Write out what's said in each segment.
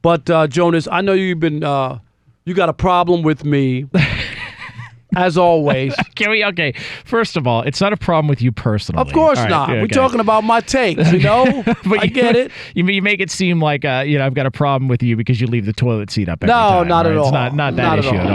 But Jonas, I know you've been you got a problem with me. As always. Okay, first of all, it's not a problem with you personally. Of course not. Okay. We're talking about my takes, you know? But I get it. You make it seem like, I've got a problem with you because you leave the toilet seat up every time. No, not at all. It's not that issue at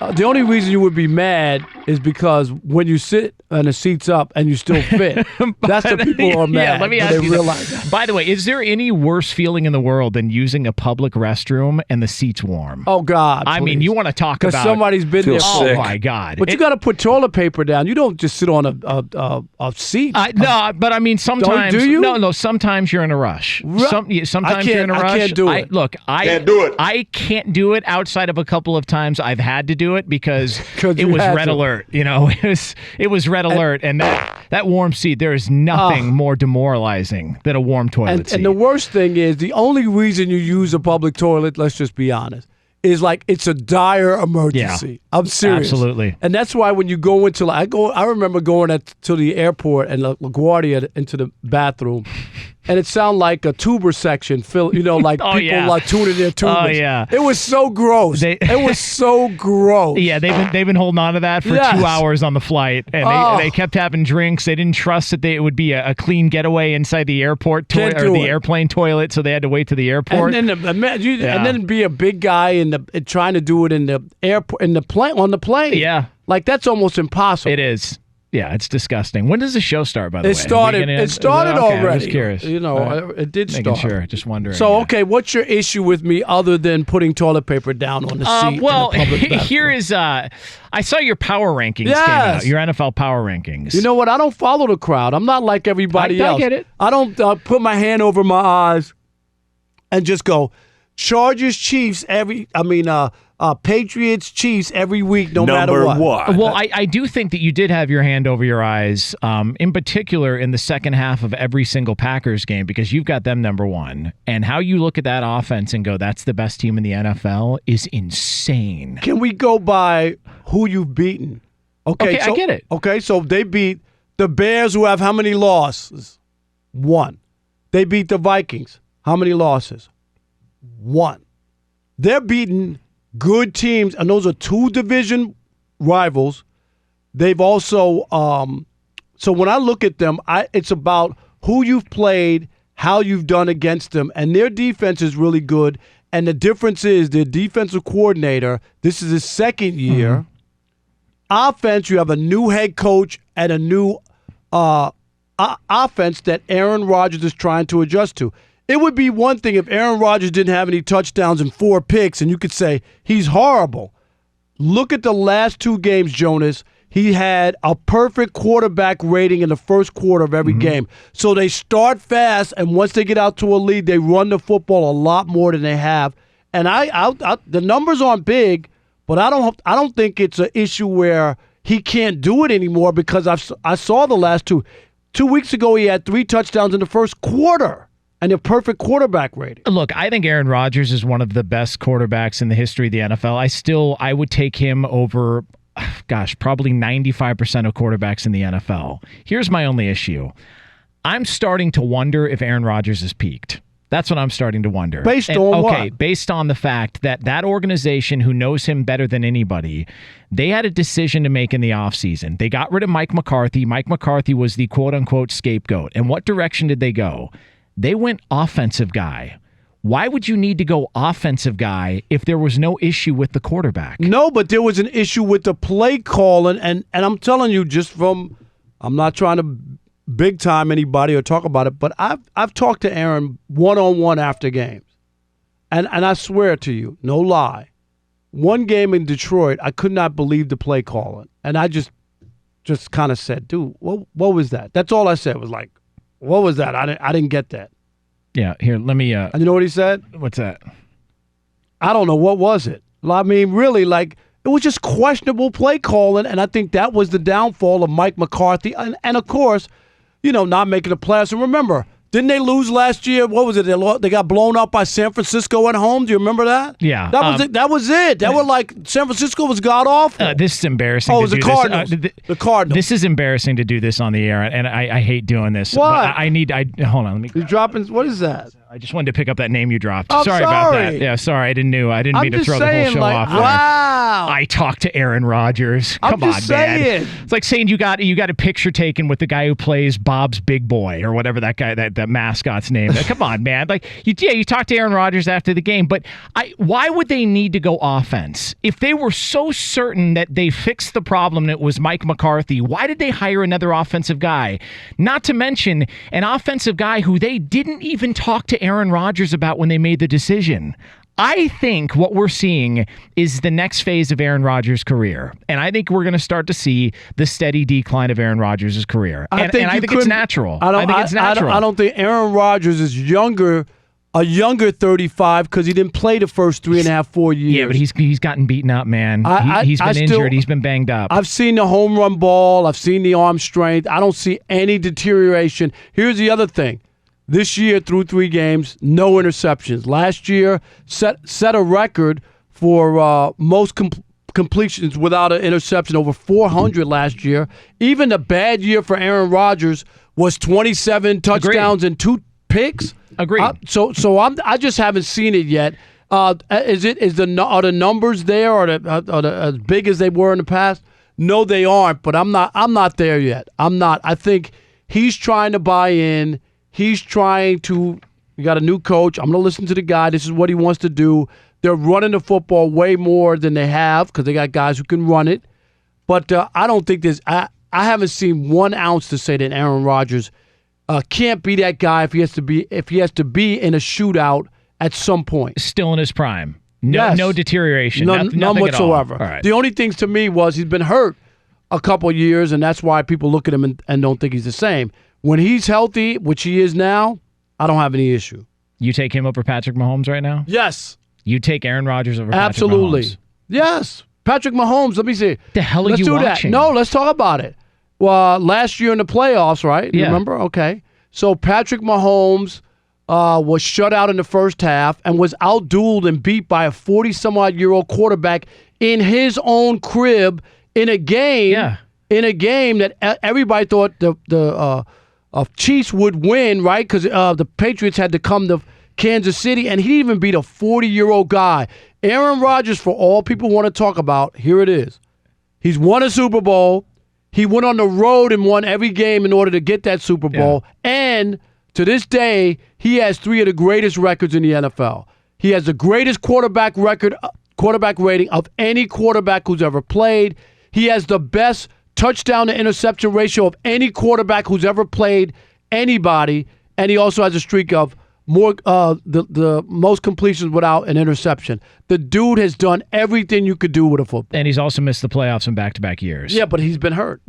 all. The only reason you would be mad is because when you sit and the seat's up and you still fit, that's the people who are mad. Yeah, let me ask you that. By the way, is there any worse feeling in the world than using a public restroom and the seat's warm? Oh, God. I mean, you want to talk about... Because somebody's been there. Oh, my God. But you got to put toilet paper down. You don't just sit on a seat. No, but I mean, sometimes... Do you? No, sometimes you're in a rush. Sometimes you're in a rush. I can't do it. Can't do it. I can't do it outside of a couple of times I've had to do it because it was red alert. It was red alert, and that warm seat, there is nothing more demoralizing than a warm toilet seat. And the worst thing is, the only reason you use a public toilet, let's just be honest, is like it's a dire emergency. Yeah, I'm serious. Absolutely. And that's why when you go into I remember going to the airport and LaGuardia into the bathroom. And it sounded like a tuber section, like people like tuning their tubers. Oh, yeah. It was so gross. It was so gross. Yeah, they've been holding on to that for 2 hours on the flight, and they kept having drinks. They didn't trust that it would be a clean getaway inside the airport or the airplane toilet, so they had to wait to the airport. And then be a big guy in trying to do it in the airport on the plane. Yeah, like that's almost impossible. It is. Yeah, it's disgusting. When does the show start, by the way? It started already. I was curious. It did start. Making sure, just wondering. So, okay, what's your issue with me other than putting toilet paper down on the seat? Well, in the public bathroom? Here is, I saw your power rankings came out, your NFL power rankings. You know what? I don't follow the crowd. I'm not like everybody else. I get it. I don't put my hand over my eyes and just go, Chargers, Chiefs, Patriots, Chiefs every week, no matter what. Well, I do think that you did have your hand over your eyes, in particular in the second half of every single Packers game, because you've got them number one. And how you look at that offense and go, that's the best team in the NFL is insane. Can we go by who you've beaten? Okay, I get it. Okay, so they beat the Bears, who have how many losses? 1. They beat the Vikings. How many losses? 1. They're beating good teams, and those are 2 division rivals. They've also, so when I look at them, it's about who you've played, how you've done against them, and their defense is really good. And the difference is their defensive coordinator, this is his second year. Mm-hmm. Offense, you have a new head coach and a new offense that Aaron Rodgers is trying to adjust to. It would be one thing if Aaron Rodgers didn't have any touchdowns and 4 picks, and you could say he's horrible. Look at the last 2 games, Jonas. He had a perfect quarterback rating in the first quarter of every game. So they start fast, and once they get out to a lead, they run the football a lot more than they have. And the numbers aren't big, but I don't think it's an issue where he can't do it anymore, because I saw the last 2. 2 weeks ago, he had 3 touchdowns in the first quarter. And a perfect quarterback rating. Look, I think Aaron Rodgers is one of the best quarterbacks in the history of the NFL. I would take him over, probably 95% of quarterbacks in the NFL. Here's my only issue. I'm starting to wonder if Aaron Rodgers has peaked. That's what I'm starting to wonder. Based on what? Okay, based on the fact that organization who knows him better than anybody, they had a decision to make in the offseason. They got rid of Mike McCarthy. Mike McCarthy was the quote-unquote scapegoat. And what direction did they go? They went offensive guy. Why would you need to go offensive guy if there was no issue with the quarterback? No, but there was an issue with the play calling, and I'm telling you, I'm not trying to big time anybody or talk about it, but I've talked to Aaron one-on-one after games, and I swear to you, no lie, one game in Detroit, I could not believe the play calling, and I just kind of said, dude, what was that? That's all I said was like, what was that? I didn't get that. Yeah, here, let me... And you know what he said? What's that? I don't know. What was it? I mean, really, it was just questionable play calling, and I think that was the downfall of Mike McCarthy. And of course, not making the playoffs. And remember, didn't they lose last year? What was it? They got blown out by San Francisco at home. Do you remember that? Yeah. That was it. That was it. That was like San Francisco was god-awful. This is embarrassing. Oh, it was the Cardinals. The Cardinals. This is embarrassing to do this on the air, and I hate doing this. What? But hold on. You're dropping, what is that? I just wanted to pick up that name you dropped. I'm sorry about that. Yeah, sorry. I didn't mean to throw the whole show off there. Wow. I talked to Aaron Rodgers. Come on, man. It's like saying you got a picture taken with the guy who plays Bob's Big Boy or whatever that guy, that mascot's name. Come on, man. Like you talked to Aaron Rodgers after the game, but why would they need to go offense? If they were so certain that they fixed the problem and it was Mike McCarthy, why did they hire another offensive guy? Not to mention an offensive guy who they didn't even talk to Aaron Rodgers about when they made the decision. I think what we're seeing is the next phase of Aaron Rodgers' career. And I think we're going to start to see the steady decline of Aaron Rodgers' career. I think it's natural. I think it's natural. I don't think Aaron Rodgers is a younger 35 because he didn't play the first 3.5, 4 years. Yeah, but he's gotten beaten up, man. He's been injured. He's been banged up. I've seen the home run ball. I've seen the arm strength. I don't see any deterioration. Here's the other thing. This year, through 3 games, no interceptions. Last year, set a record for most completions without an interception, over 400 last year. Even the bad year for Aaron Rodgers was 27 touchdowns and 2 picks. Agreed. I just haven't seen it yet. Are the numbers there? Are they as big as they were in the past? No, they aren't. But I'm not there yet. I'm not. I think he's trying to buy in. He's trying to. You got a new coach. I'm going to listen to the guy. This is what he wants to do. They're running the football way more than they have because they got guys who can run it. But I don't think there's. I haven't seen 1 ounce to say that Aaron Rodgers can't be that guy if he has to be in a shootout at some point. Still in his prime. No deterioration. None whatsoever. All right. The only things to me was he's been hurt a couple of years, and that's why people look at him and don't think he's the same. When he's healthy, which he is now, I don't have any issue. You take him over Patrick Mahomes right now? Yes. You take Aaron Rodgers over Absolutely. Patrick Mahomes? Yes. Patrick Mahomes, let me see. The hell are let's you do watching? That. No, let's talk about it. Well, last year in the playoffs, right? Yeah. Remember? Okay. So Patrick Mahomes was shut out in the first half and was outdueled and beat by a 40-some-odd-year-old quarterback in his own crib in a game. Yeah. In a game that everybody thought the Chiefs would win, right? Because the Patriots had to come to Kansas City, and he even beat a 40-year-old guy. Aaron Rodgers, for all people want to talk about, here it is. He's won a Super Bowl. He went on the road and won every game in order to get that Super Bowl. Yeah. And to this day, he has 3 of the greatest records in the NFL. He has the greatest quarterback rating of any quarterback who's ever played. He has the best touchdown to interception ratio of any quarterback who's ever played anybody, and he also has a streak of more the most completions without an interception. The dude has done everything you could do with a football. And he's also missed the playoffs in back-to-back years. Yeah, but he's been hurt.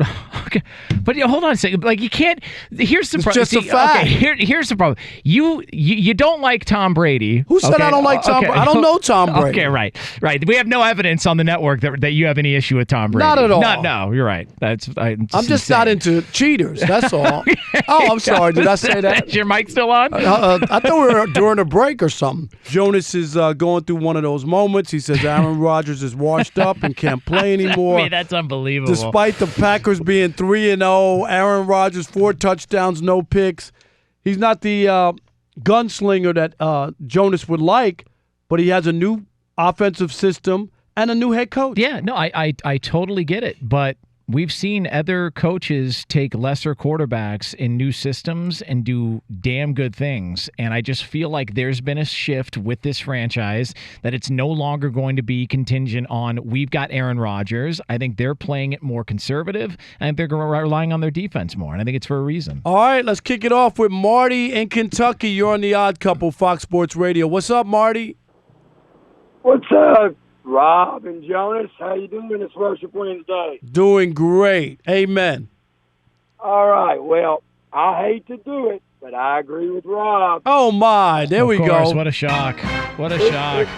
Okay. But hold on a second. Like, you can't. Here's the problem. It's just a fact. Okay, here's the problem. You don't like Tom Brady. Who said I don't like Tom Brady? I don't know Tom Brady. Okay, right. We have no evidence on the network that you have any issue with Tom Brady. Not at all. No, you're right. I'm just not into cheaters. That's all. Oh, I'm sorry. Did I say that? Is your mic still on? I thought we were during a break or something. Jonas is going through one of those moments. He says Aaron Rodgers is washed up and can't play anymore. I mean, that's unbelievable. Despite the Packers being 3-0, Aaron Rodgers 4 touchdowns, no picks. He's not the gunslinger that Jonas would like, but he has a new offensive system and a new head coach. Yeah, no, I totally get it, but we've seen other coaches take lesser quarterbacks in new systems and do damn good things. And I just feel like there's been a shift with this franchise that it's no longer going to be contingent on we've got Aaron Rodgers. I think they're playing it more conservative, and they're relying on their defense more. And I think it's for a reason. All right, let's kick it off with Marty in Kentucky. You're on The Odd Couple, Fox Sports Radio. What's up, Marty? What's up, Rob and Jonas? How you doing this Worship Wednesday? Doing great. Amen. All right. Well, I hate to do it, but I agree with Rob. Oh, my. There we go. What a shock. What a shock.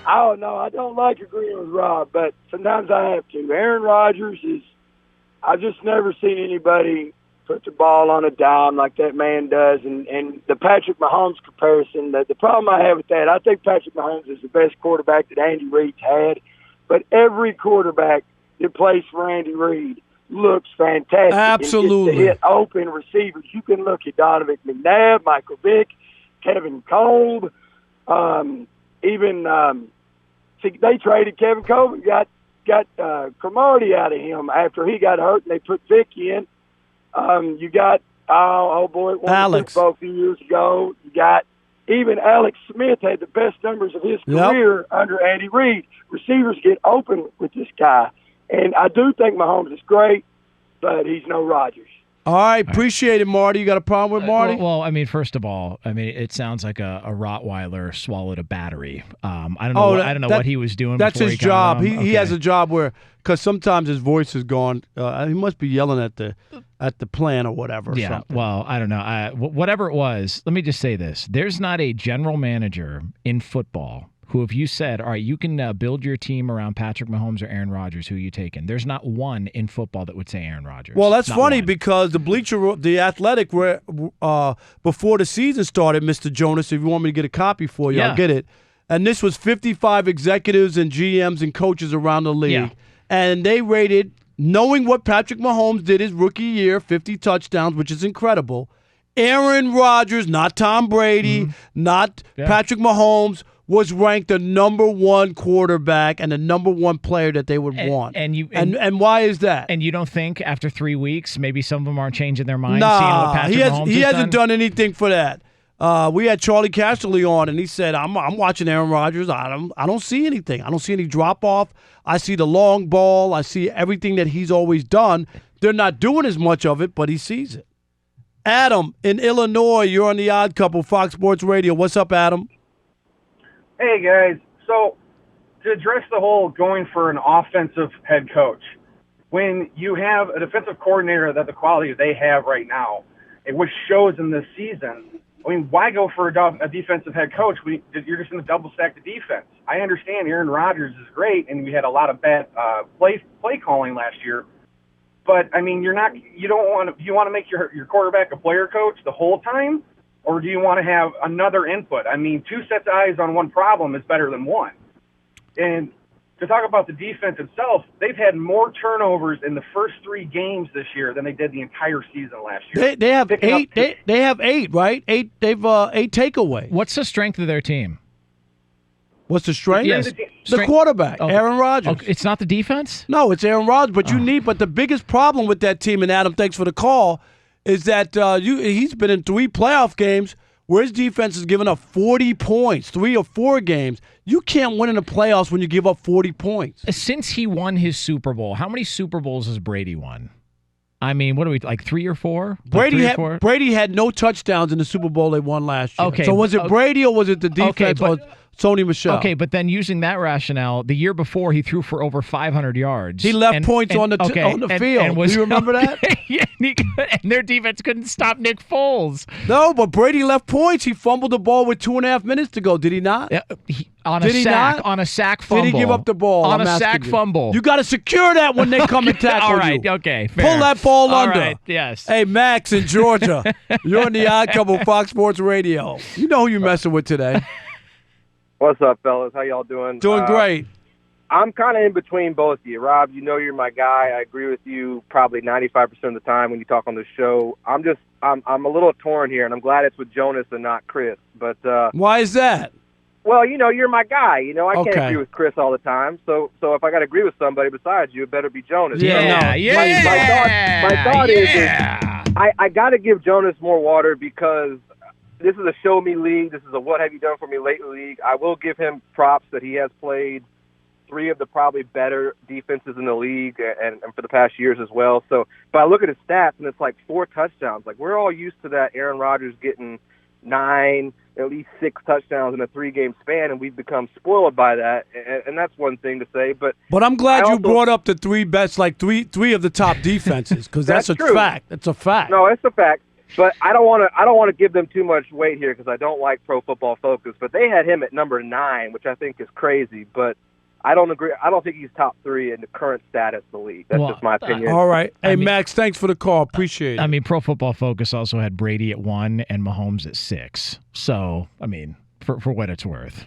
I don't know. I don't like agreeing with Rob, but sometimes I have to. Aaron Rodgers is – I've just never seen anybody put the ball on a dime like that man does. And the Patrick Mahomes comparison, the problem I have with that, I think Patrick Mahomes is the best quarterback that Andy Reid's had. But every quarterback that plays for Andy Reid looks fantastic. Absolutely. And gets to hit open receivers. You can look at Donovan McNabb, Michael Vick. Kevin Kolb. They traded Kevin Kolb and got Cromartie out of him after he got hurt, and they put Vic in. You got Alex a few years ago. You got even Alex Smith had the best numbers of his career under Andy Reid. Receivers get open with this guy, and I do think Mahomes is great, but he's no Rodgers. All right, appreciate it, Marty. You got a problem with Marty? Well, I mean, first of all, it sounds like a Rottweiler swallowed a battery. I don't know. I don't know what he was doing. That's before his job. He has a job where, because sometimes his voice is gone. He must be yelling at the plan or whatever. Yeah. Something. Well, I don't know. Whatever it was, let me just say this: there's not a general manager in football who, if you said, all right, you can build your team around Patrick Mahomes or Aaron Rodgers, who are you taking? There's not one in football that would say Aaron Rodgers. Well, that's not funny one. because the Athletic, were before the season started, Mr. Jonas, if you want me to get a copy for you, I'll get it. And this was 55 executives and GMs and coaches around the league. Yeah. And they rated, knowing what Patrick Mahomes did his rookie year, 50 touchdowns, which is incredible, Aaron Rodgers, not Tom Brady, not Patrick Mahomes, was ranked the number one quarterback and the number one player that they would want. And why is that? And you don't think after 3 weeks, maybe some of them aren't changing their minds? Nah, seeing what Patrick Mahomes he has hasn't done anything for that. We had Charlie Casserly on, and he said, I'm watching Aaron Rodgers. I don't see anything. I don't see any drop-off. I see the long ball. I see everything that he's always done. They're not doing as much of it, but he sees it. Adam in Illinois, you're on The Odd Couple, Fox Sports Radio. What's up, Adam? Hey, guys. So to address the whole going for an offensive head coach, when you have a defensive coordinator that the quality they have right now, which shows in this season, I mean, why go for a defensive head coach? You're just going to double stack the defense. I understand Aaron Rodgers is great, and we had a lot of bad play calling last year. But I mean, you want to make your quarterback a player coach the whole time, or do you want to have another input? I mean, two sets of eyes on one problem is better than one. And to talk about the defense itself, they've had more turnovers in the first 3 games this year than they did the entire season last year. They have 8. They have 8, right? 8. They've 8 takeaways. What's the strength of their team? What's the strength? Yes. The quarterback, Aaron Rodgers. Okay. It's not the defense? No, it's Aaron Rodgers. But but the biggest problem with that team, and Adam, thanks for the call, is that he's been in 3 playoff games where his defense has given up 40 points, 3 or 4 games. You can't win in the playoffs when you give up 40 points. Since he won his Super Bowl, how many Super Bowls has Brady won? I mean, what are we, like 3 or 4? Brady had no touchdowns in the Super Bowl they won last year. Okay. So was it Brady or was it the defense or Sony Michel? Okay, but then using that rationale, the year before he threw for over 500 yards. He left points on the field. Do you remember that? Yeah, and their defense couldn't stop Nick Foles. No, but Brady left points. He fumbled the ball with 2.5 minutes to go. Did he not? On a sack fumble. Did he give up the ball? On a sack fumble. You got to secure that when they come and tackle you. All right, okay, fair. Pull that ball under. All right, yes. Hey, Max in Georgia. You're on The Odd Couple, Fox Sports Radio. You know who you're messing with today. What's up, fellas? How y'all doing? Doing great. I'm kind of in between both of you. Rob, you know you're my guy. I agree with you probably 95% of the time when you talk on the show. I'm a little torn here, and I'm glad it's with Jonas and not Chris. But why is that? Well, you're my guy. I can't agree with Chris all the time. So if I got to agree with somebody besides you, it better be Jonas. My thought is I got to give Jonas more water because this is a show me league. This is a what have you done for me lately league. I will give him props that he has played 3 of the probably better defenses in the league and for the past years as well. So, but I look at his stats and it's like 4 touchdowns. Like we're all used to that Aaron Rodgers getting 9, at least 6 touchdowns in a 3-game span, and we've become spoiled by that. And that's one thing to say. But I'm glad you brought up the 3 best, like three of the top defenses, because that's a fact. That's a fact. No, it's a fact. But I don't want to give them too much weight here because I don't like Pro Football Focus. But they had him at number 9, which I think is crazy. But I don't agree. I don't think he's top 3 in the current status of the league. That's just my opinion. All right. Hey, Max, thanks for the call. Appreciate it. I mean, Pro Football Focus also had Brady at 1 and Mahomes at 6. So, I mean, for what it's worth.